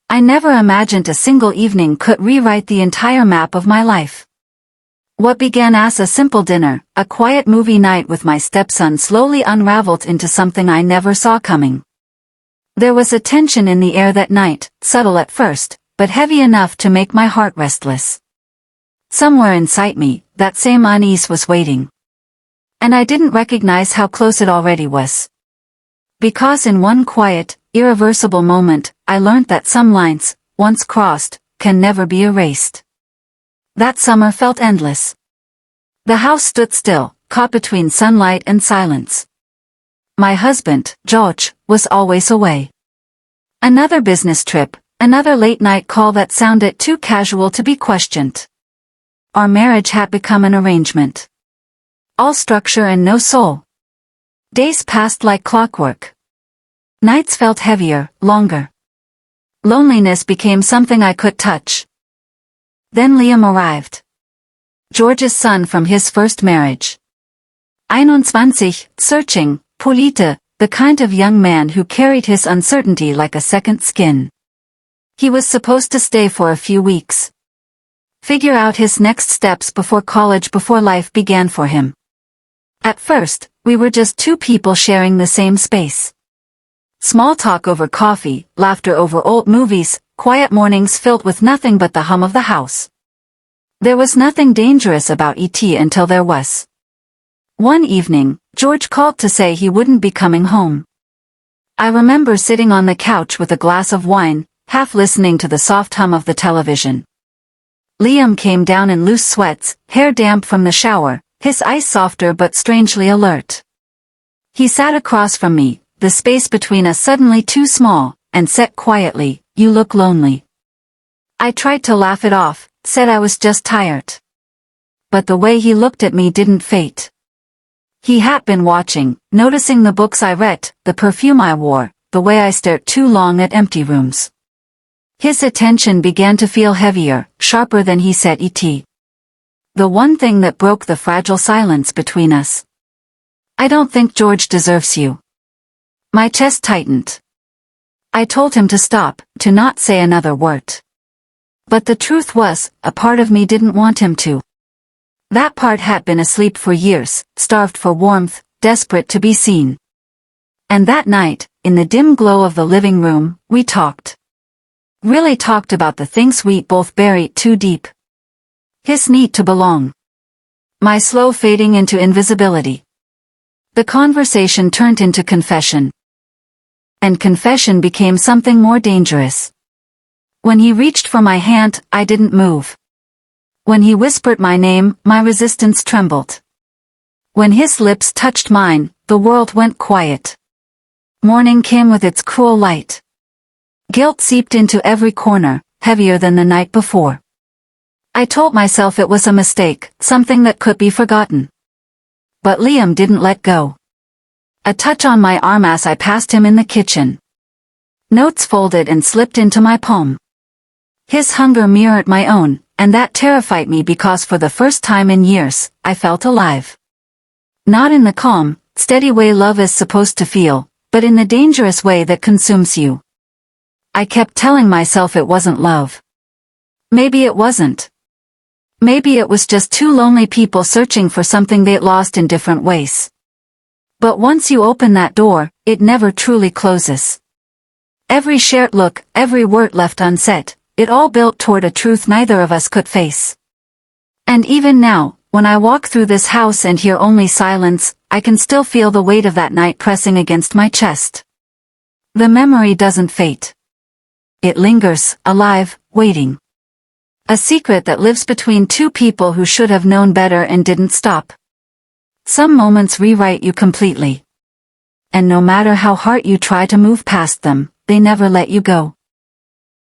I never imagined a single evening could rewrite the entire map of my life. What began as a simple dinner, a quiet movie night with my stepson slowly unraveled into something I never saw coming. There was a tension in the air that night, subtle at first, but heavy enough to make my heart restless. Somewhere inside me, that same unease was waiting. And I didn't recognize how close it already was. Because in one quiet, irreversible moment, I learned that some lines, once crossed, can never be erased. That summer felt endless. The house stood still, caught between sunlight and silence. My husband, George, was always away. Another business trip, another late-night call that sounded too casual to be questioned. Our marriage had become an arrangement. All structure and no soul. Days passed like clockwork. Nights felt heavier, longer. Loneliness became something I could touch. Then Liam arrived. George's son from his first marriage. 21, searching, polite, the kind of young man who carried his uncertainty like a second skin. He was supposed to stay for a few weeks. Figure out his next steps before college, before life began for him. At first, we were just two people sharing the same space. Small talk over coffee, laughter over old movies, quiet mornings filled with nothing but the hum of the house. There was nothing dangerous about ET until there was. One evening, George called to say he wouldn't be coming home. I remember sitting on the couch with a glass of wine, half listening to the soft hum of the television. Liam came down in loose sweats, hair damp from the shower, his eyes softer but strangely alert. He sat across from me, the space between us suddenly too small, and said quietly, "You look lonely." I tried to laugh it off, said I was just tired. But the way he looked at me didn't fade. He had been watching, noticing the books I read, the perfume I wore, the way I stared too long at empty rooms. His attention began to feel heavier, sharper than he said ET. The one thing that broke the fragile silence between us. "I don't think George deserves you." My chest tightened. I told him to stop, to not say another word. But the truth was, a part of me didn't want him to. That part had been asleep for years, starved for warmth, desperate to be seen. And that night, in the dim glow of the living room, we talked. Really talked about the things we both buried too deep. His need to belong. My slow fading into invisibility. The conversation turned into confession. And confession became something more dangerous. When he reached for my hand, I didn't move. When he whispered my name, my resistance trembled. When his lips touched mine, the world went quiet. Morning came with its cruel light. Guilt seeped into every corner, heavier than the night before. I told myself it was a mistake, something that could be forgotten. But Liam didn't let go. A touch on my arm as I passed him in the kitchen. Notes folded and slipped into my palm. His hunger mirrored my own, and that terrified me because for the first time in years, I felt alive. Not in the calm, steady way love is supposed to feel, but in the dangerous way that consumes you. I kept telling myself it wasn't love. Maybe it wasn't. Maybe it was just two lonely people searching for something they'd lost in different ways. But once you open that door, it never truly closes. Every shared look, every word left unsaid, it all built toward a truth neither of us could face. And even now, when I walk through this house and hear only silence, I can still feel the weight of that night pressing against my chest. The memory doesn't fade. It lingers, alive, waiting. A secret that lives between two people who should have known better and didn't stop. Some moments rewrite you completely. And no matter how hard you try to move past them, they never let you go.